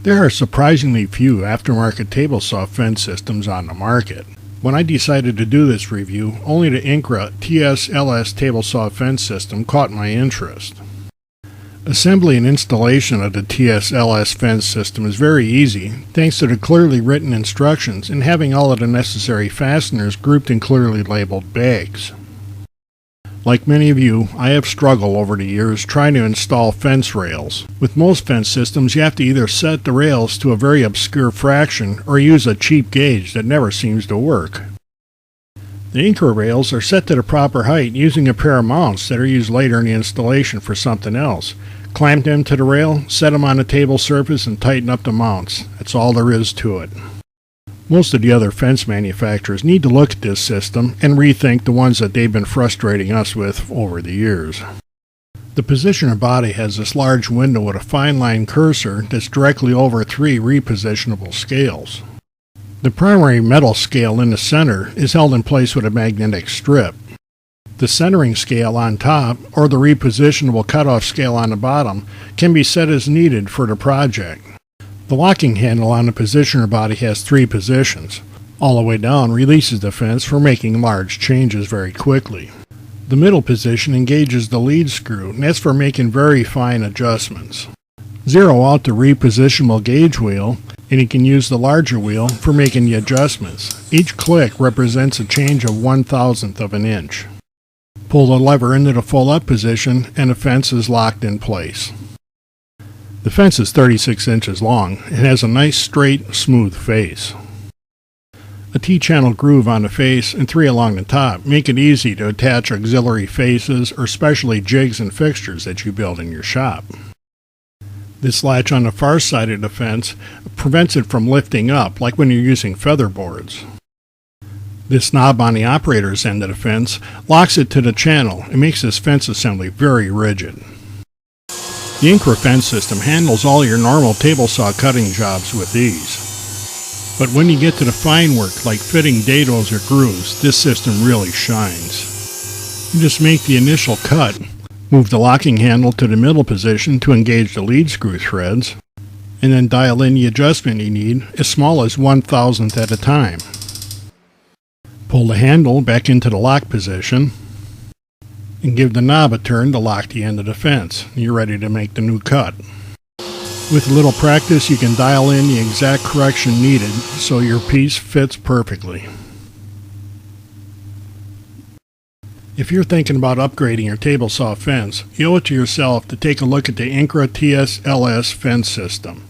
There are surprisingly few aftermarket table saw fence systems on the market. When I decided to do this review, only the INCRA TSLS table saw fence system caught my interest. Assembly and installation of the TSLS fence system is very easy, thanks to the clearly written instructions and having all of the necessary fasteners grouped in clearly labeled bags. Like many of you, I have struggled over the years trying to install fence rails. With most fence systems, you have to either set the rails to a very obscure fraction or use a cheap gauge that never seems to work. The INCRA rails are set to the proper height using a pair of mounts that are used later in the installation for something else. Clamp them to the rail, set them on the table surface, and tighten up the mounts. That's all there is to it. Most of the other fence manufacturers need to look at this system and rethink the ones that they've been frustrating us with over the years. The positioner body has this large window with a fine line cursor that's directly over 3 repositionable scales. The primary metal scale in the center is held in place with a magnetic strip. The centering scale on top, or the repositionable cutoff scale on the bottom, can be set as needed for the project. The locking handle on the positioner body has 3 positions. All the way down releases the fence for making large changes very quickly. The middle position engages the lead screw, and that's for making very fine adjustments. Zero out the repositionable gauge wheel, and you can use the larger wheel for making the adjustments. Each click represents a change of 1/1000th of an inch. Pull the lever into the full up position and the fence is locked in place. The fence is 36 inches long and has a nice straight, smooth face. A T-channel groove on the face and 3 along the top make it easy to attach auxiliary faces or specially jigs and fixtures that you build in your shop. This latch on the far side of the fence prevents it from lifting up like when you're using feather boards. This knob on the operator's end of the fence locks it to the channel and makes this fence assembly very rigid. The INCRA fence system handles all your normal table saw cutting jobs with ease. But when you get to the fine work like fitting dados or grooves, this system really shines. You just make the initial cut, move the locking handle to the middle position to engage the lead screw threads, and then dial in the adjustment you need as small as 1/1000th at a time. Pull the handle back into the lock position and give the knob a turn to lock the end of the fence. You're ready to make the new cut. With a little practice, you can dial in the exact correction needed so your piece fits perfectly. If you're thinking about upgrading your table saw fence, you owe it to yourself to take a look at the INCRA TSLS fence system.